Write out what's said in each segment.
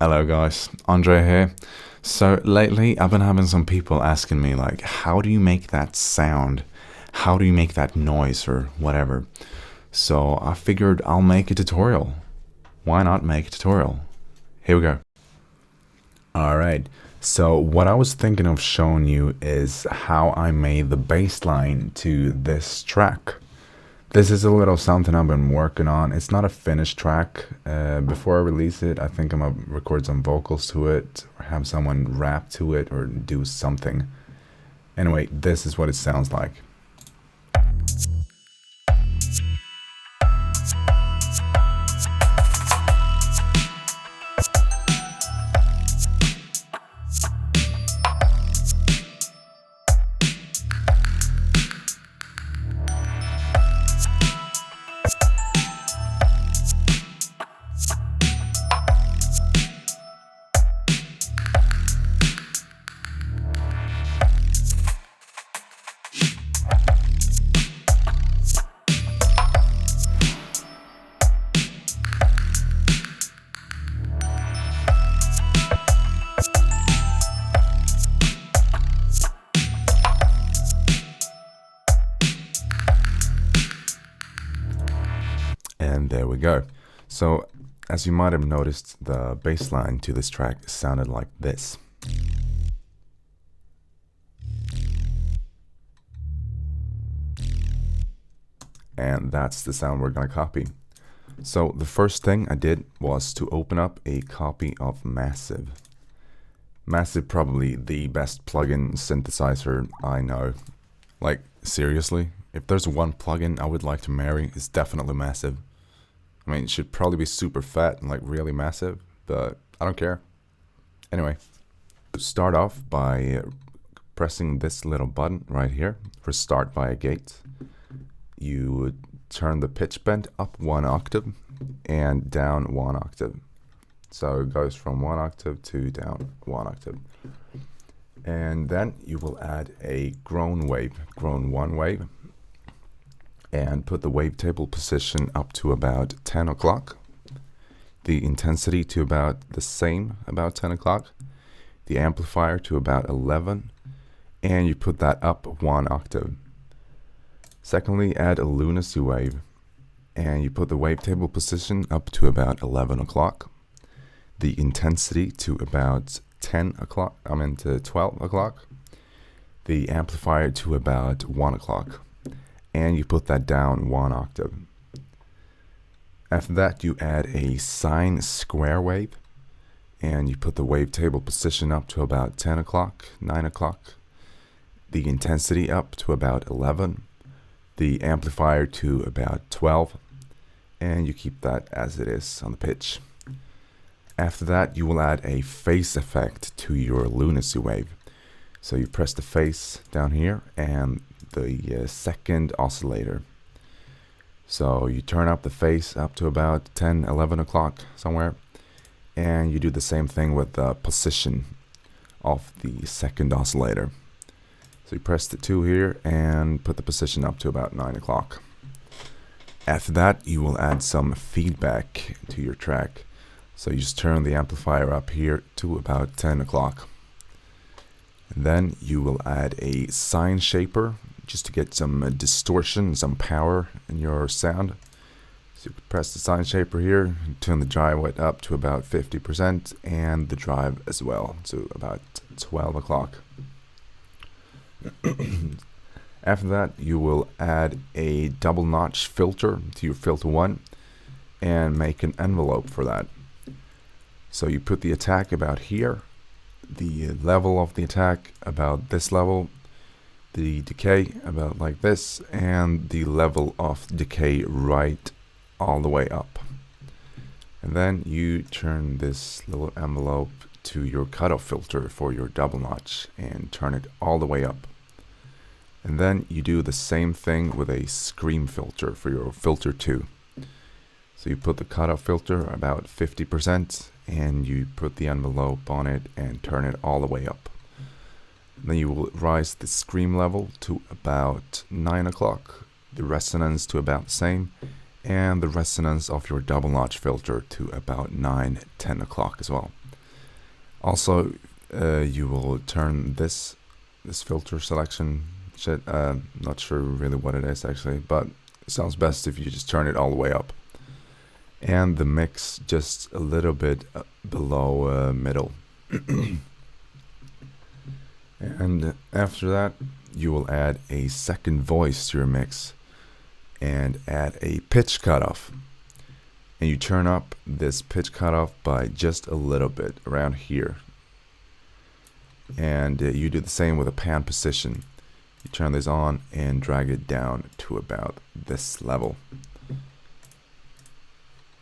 Hello guys, Andre here. So lately I've been having some people asking me like, how do you make that sound? How do you make that noise or whatever? So I figured I'll make a tutorial. Why not make a tutorial? Here we go. Alright, so what I was thinking of showing you is how I made the bass line to this track. This is a little something I've been working on. It's not a finished track. Before I release it, I think I'm gonna record some vocals to it, or have someone rap to it, or do something. Anyway, this is what it sounds like. And there we go. So, as you might have noticed, the bass line to this track sounded like this. And that's the sound we're going to copy. So the first thing I did was to open up a copy of Massive. Massive, probably the best plugin synthesizer I know. Like, seriously, if there's one plugin I would like to marry, it's definitely Massive. I mean, it should probably be super fat and like really massive, but I don't care. Anyway, start off by pressing this little button right here for start via gate. You would turn the pitch bend up 1 octave and down 1 octave. So it goes from 1 octave to down 1 octave. And then you will add a groan wave, groan 1 wave, and put the wavetable position up to about 10 o'clock. The intensity to about the same, about 10 o'clock. The amplifier to about 11, and you put that up 1 octave. Secondly, add a lunacy wave, and you put the wavetable position up to about 11 o'clock. The intensity to about 10 o'clock, to 12 o'clock. The amplifier to about 1 o'clock. And you put that down 1 octave. After that, you add a sine square wave, and you put the wavetable position up to about 10 o'clock, 9 o'clock. The intensity up to about 11. The amplifier to about 12. And you keep that as it is on the pitch. After that, you will add a phase effect to your lunacy wave. So you press the phase down here and the second oscillator. So you turn up the phase up to about 10, 11 o'clock somewhere, and you do the same thing with the position of the second oscillator. So you press the 2 here and put the position up to about 9 o'clock. After that, you will add some feedback to your track. So you just turn the amplifier up here to about 10 o'clock. And then you will add a sine shaper just to get some distortion, some power in your sound. So you press the sine shaper here, turn the drive weight up to about 50% and the drive as well to about 12 o'clock. After that, you will add a double notch filter to your filter 1 and make an envelope for that. So you put the attack about here, the level of the attack about this level, the decay about like this, and the level of decay right all the way up. And then you turn this little envelope to your cutoff filter for your double notch and turn it all the way up. And then you do the same thing with a scream filter for your filter 2. So you put the cutoff filter about 50% and you put the envelope on it and turn it all the way up. Then you will rise the scream level to about 9 o'clock, the resonance to about the same, and the resonance of your double notch filter to about 9, 10 o'clock as well. Also, you will turn this filter selection shit. Not sure really what it is actually, but it sounds best if you just turn it all the way up. And the mix just a little bit below middle. And after that, you will add a second voice to your mix and add a pitch cutoff. And you turn up this pitch cutoff by just a little bit around here. And you do the same with a pan position. You turn this on and drag it down to about this level.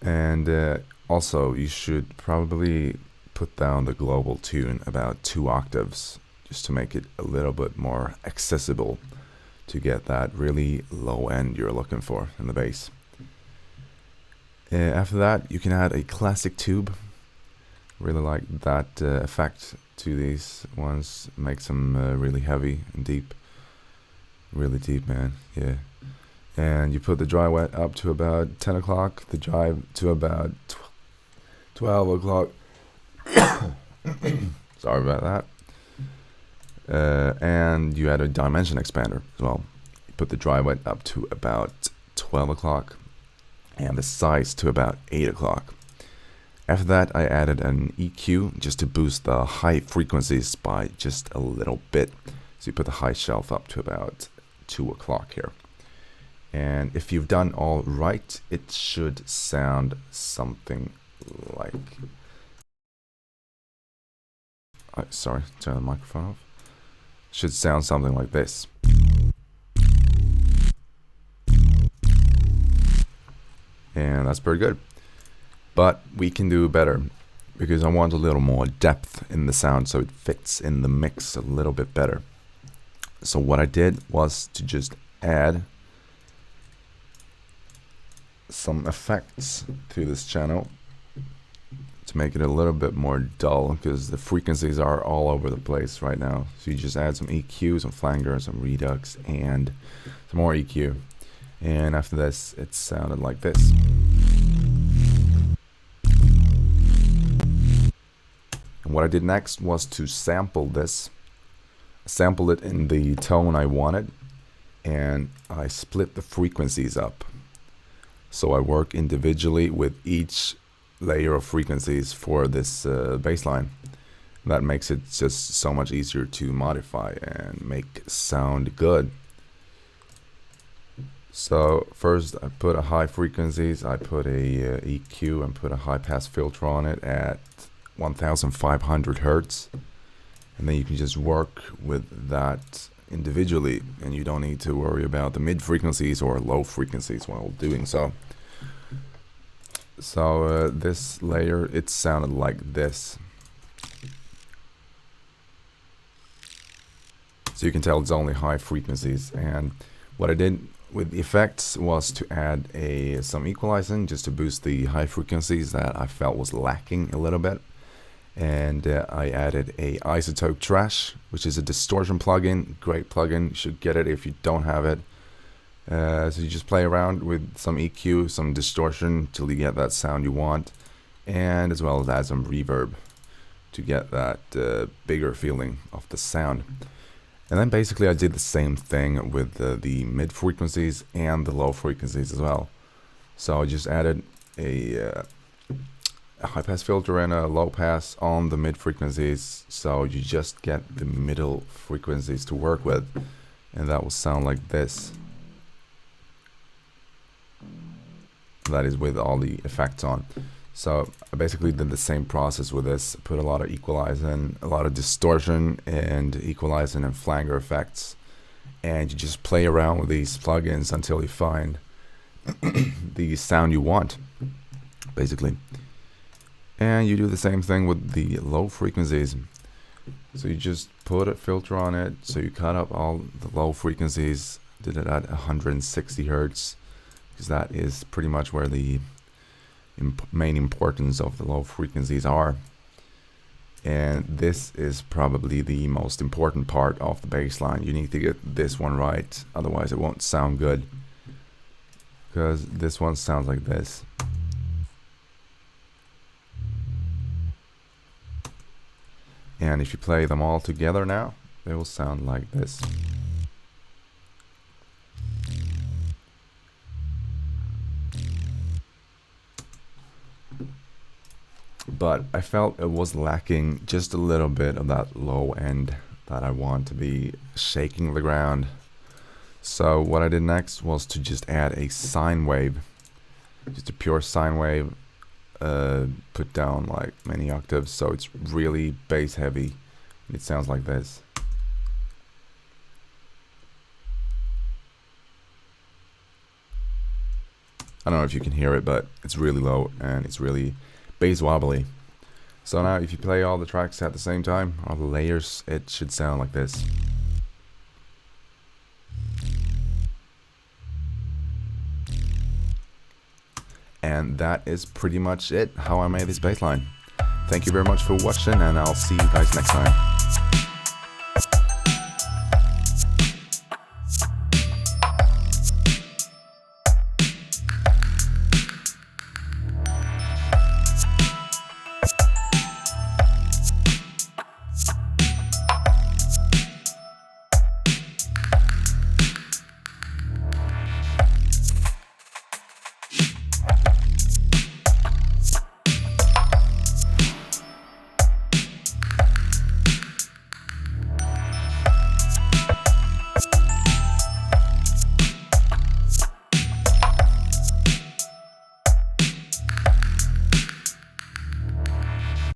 And also, you should probably put down the global tune about 2 octaves, just to make it a little bit more accessible to get that really low end you're looking for in the bass. After that, you can add a classic tube. Really like that effect to these ones. Makes them really heavy and deep. Really deep, man. Yeah. And you put the dry wet up to about 10 o'clock, the drive to about 12 o'clock. Sorry about that. And you add a dimension expander as well. You put the dry wet up to about 12 o'clock and the size to about 8 o'clock. After that, I added an EQ just to boost the high frequencies by just a little bit. So you put the high shelf up to about 2 o'clock here. And if you've done all right, it should sound something like... sorry, turn the microphone off. Should sound something like this. And that's pretty good. But we can do better, because I want a little more depth in the sound so it fits in the mix a little bit better. So what I did was to just add some effects to this channel to make it a little bit more dull, because the frequencies are all over the place right now. So you just add some EQ, some flanger, some redux, and some more EQ. And after this, it sounded like this. And what I did next was to sample this. I sampled it in the tone I wanted, and I split the frequencies up. So I work individually with each layer of frequencies for this bass line. That makes it just so much easier to modify and make sound good. So first I put a high frequencies, I put a EQ and put a high pass filter on it at 1500 Hertz. And then you can just work with that individually, and you don't need to worry about the mid frequencies or low frequencies while doing so. So this layer, it sounded like this. So you can tell it's only high frequencies. And what I did with the effects was to add some equalizing just to boost the high frequencies that I felt was lacking a little bit. And I added a isotope trash, which is a distortion plugin. Great plugin, you should get it if you don't have it. So you just play around with some EQ, some distortion till you get that sound you want, and as well as add some reverb to get that bigger feeling of the sound. And then basically I did the same thing with the mid frequencies and the low frequencies as well. So I just added a high pass filter and a low pass on the mid frequencies, so you just get the middle frequencies to work with, and that will sound like this. That is with all the effects on. So I basically did the same process with this. Put a lot of equalizing, a lot of distortion and equalizing and flanger effects, and you just play around with these plugins until you find the sound you want, basically. And you do the same thing with the low frequencies. So you just put a filter on it, so you cut up all the low frequencies, did it at 160 Hertz, because that is pretty much where the main importance of the low frequencies are. And this is probably the most important part of the bass line. You need to get this one right, otherwise it won't sound good, because this one sounds like this. And if you play them all together now, they will sound like this. But I felt it was lacking just a little bit of that low end that I want to be shaking the ground. So what I did next was to just add a sine wave, just a pure sine wave, put down like many octaves, so it's really bass heavy. It sounds like this. I don't know if you can hear it, but it's really low and it's really bass wobbly. So now if you play all the tracks at the same time, all the layers, it should sound like this. And that is pretty much it, how I made this bass line. Thank you very much for watching, and I'll see you guys next time.